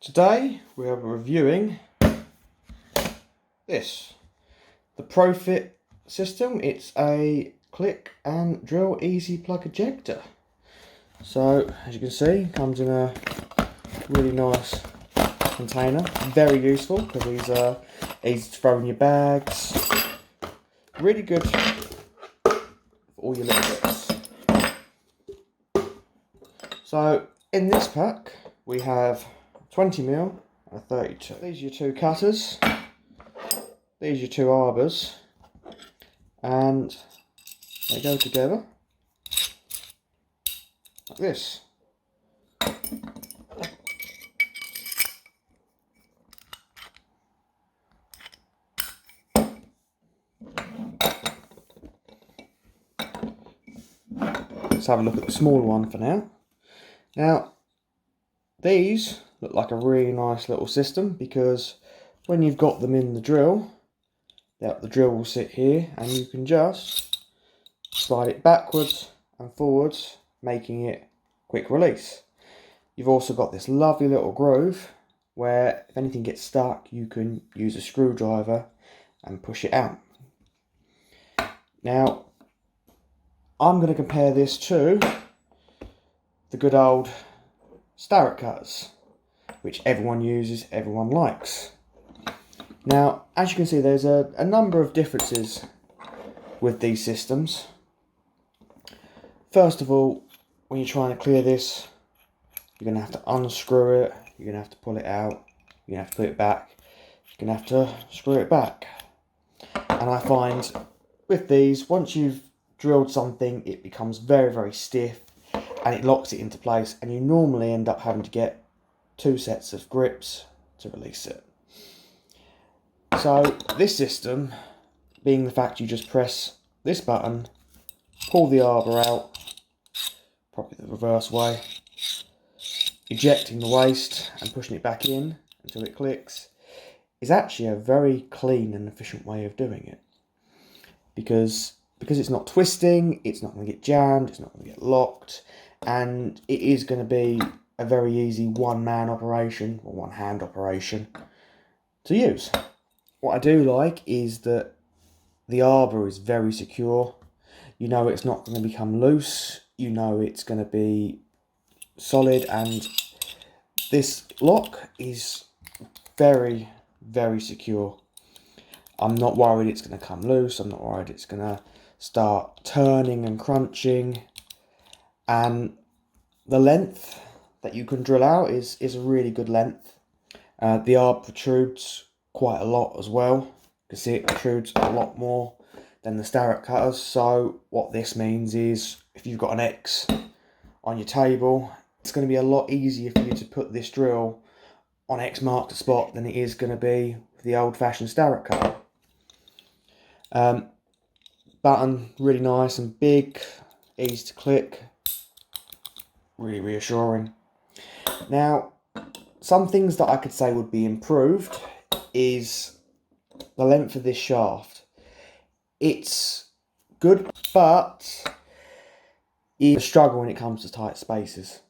Today we are reviewing this, the Profit system. It's a click and drill easy plug ejector. So as you can see, comes in a really nice container, very useful because these are easy to throw in your bags, really good for all your little bits. So in this pack we have 20mm and a 32. These are your two cutters, these are your two arbors, and they go together like this. Let's have a look at the smaller one for now. Now, these look like a really nice little system because when you've got them in the drill, the drill will sit here and you can just slide it backwards and forwards, making it quick release. You've also got this lovely little groove where if anything gets stuck, you can use a screwdriver and push it out. Now, I'm going to compare this to the good old Starrett cutters, which everyone uses, everyone likes. Now, as you can see, there's a number of differences with these systems. First of all, when you're trying to clear this, you're going to have to unscrew it, you're going to have to pull it out, you're going to have to put it back, you're going to have to screw it back. And I find with these, once you've drilled something, it becomes very, very stiff and it locks it into place, and you normally end up having to get two sets of grips to release it. So this system, being the fact you just press this button, pull the arbor out, probably the reverse way, ejecting the waste and pushing it back in until it clicks, is actually a very clean and efficient way of doing it. Because it's not twisting, it's not going to get jammed, it's not going to get locked, and it is going to be a very easy one-man operation, or one-hand operation, to use. What I do like is that the arbor is very secure. You know it's not going to become loose, you know it's going to be solid, and this lock is very, very secure. I'm not worried it's going to come loose, I'm not worried it's going to start turning and crunching. And the length that you can drill out is a really good length. The arbor protrudes quite a lot as well. You can see it protrudes a lot more than the Starrett cutters. So what this means is if you've got an X on your table, it's going to be a lot easier for you to put this drill on X marked spot than it is going to be with the old-fashioned Starrett cutter. Button really nice and big, easy to click, really reassuring. Now, some things that I could say would be improved is the length of this shaft. It's good, but it's a struggle when it comes to tight spaces.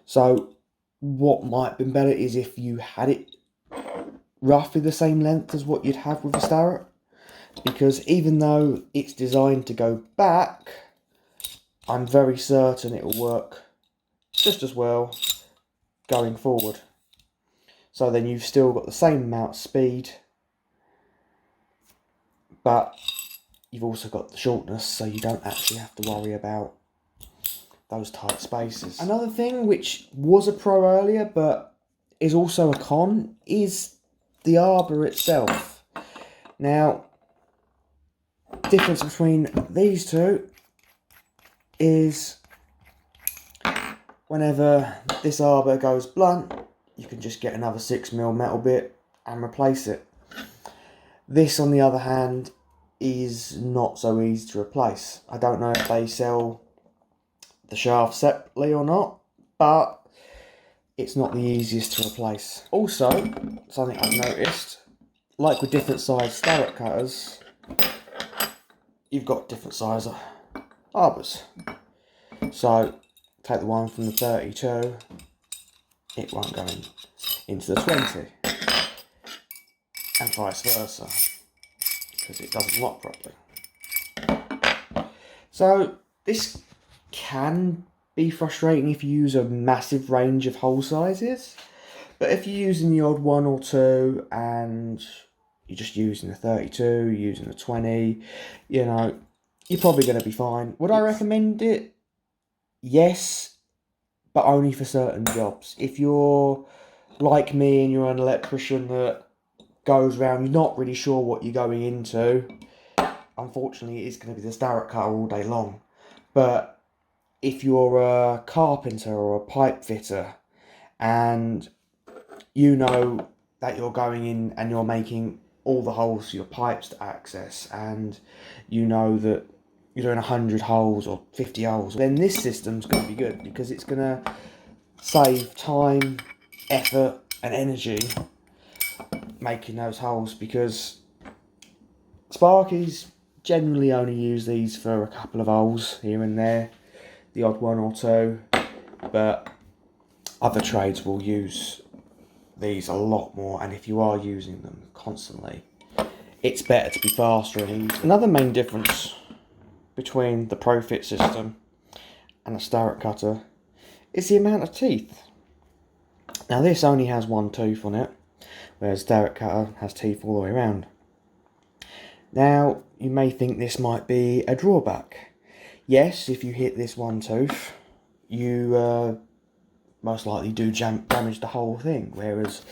So what might have been better is if you had it roughly the same length as what you'd have with a Starrett, because even though it's designed to go back, I'm very certain it will work just as well going forward. So then you've still got the same amount of speed, but you've also got the shortness, so you don't actually have to worry about those tight spaces. Another thing which was a pro earlier but is also a con is the arbor itself. Now, difference between these two is whenever this arbor goes blunt, you can just get another 6mm metal bit and replace it. This, on the other hand, is not so easy to replace. I don't know if they sell the shaft separately or not, but it's not the easiest to replace. Also, something I've noticed, like with different size Starrett cutters, you've got different size arbors. So take the one from the 32, it won't go in. into the 20, and vice versa, because it doesn't lock properly. So this can be frustrating if you use a massive range of hole sizes, but if you're using the odd one or two and you're just using the 32, using the 20, you know, you're probably going to be fine. Would I recommend it? Yes, but only for certain jobs. If you're like me and you're an electrician that goes around, you're not really sure what you're going into, unfortunately it is going to be the Starrett cutter all day long. But if you're a carpenter or a pipe fitter and you know that you're going in and you're making all the holes for your pipes to access, and you know that you're doing 100 holes or 50 holes, then this system's going to be good, because it's going to save time, effort and energy making those holes, because Sparkies generally only use these for a couple of holes here and there, the odd one or two, but other trades will use these a lot more, and if you are using them constantly, it's better to be faster and easier. Another main difference between the Profit system and a Starrett cutter is the amount of teeth. Now this only has one tooth on it, whereas Starrett cutter has teeth all the way around. Now you may think this might be a drawback. Yes, if you hit this one tooth, you most likely do damage the whole thing, whereas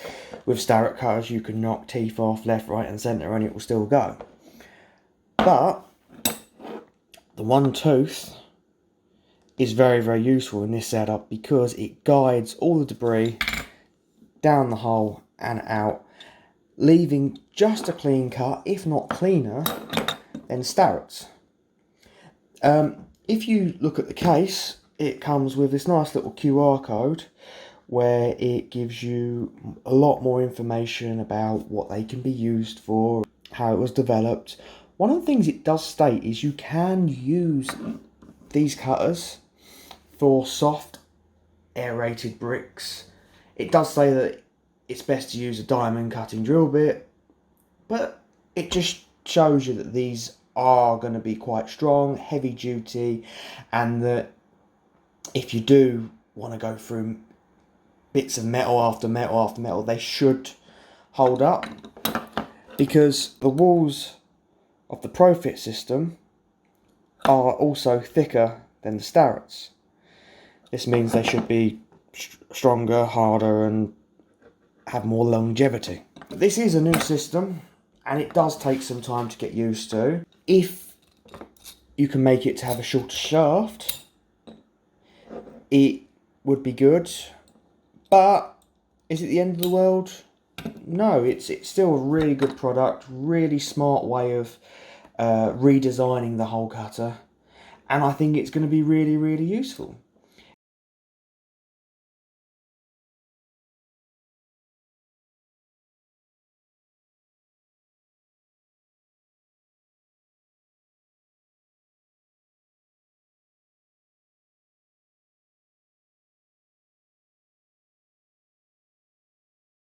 with Starrett cutters you can knock teeth off left, right and centre and it will still go. But the one tooth is very, very useful in this setup, because it guides all the debris down the hole and out, leaving just a clean cut, if not cleaner than Starrett's. If you look at the case, it comes with this nice little QR code where it gives you a lot more information about what they can be used for, how it was developed. One of the things it does state is you can use these cutters for soft aerated bricks. It does say that it's best to use a diamond cutting drill bit, but it just shows you that these are going to be quite strong, heavy duty, and that if you do want to go through bits of metal after metal after metal, they should hold up, because the walls of the Profit system are also thicker than the Starrett's. This means they should be stronger, harder and have more longevity. This is a new system and it does take some time to get used to. If you can make it to have a shorter shaft, it would be good, but is it the end of the world? No, it's still a really good product, really smart way of redesigning the hole cutter, and I think it's going to be really, really useful.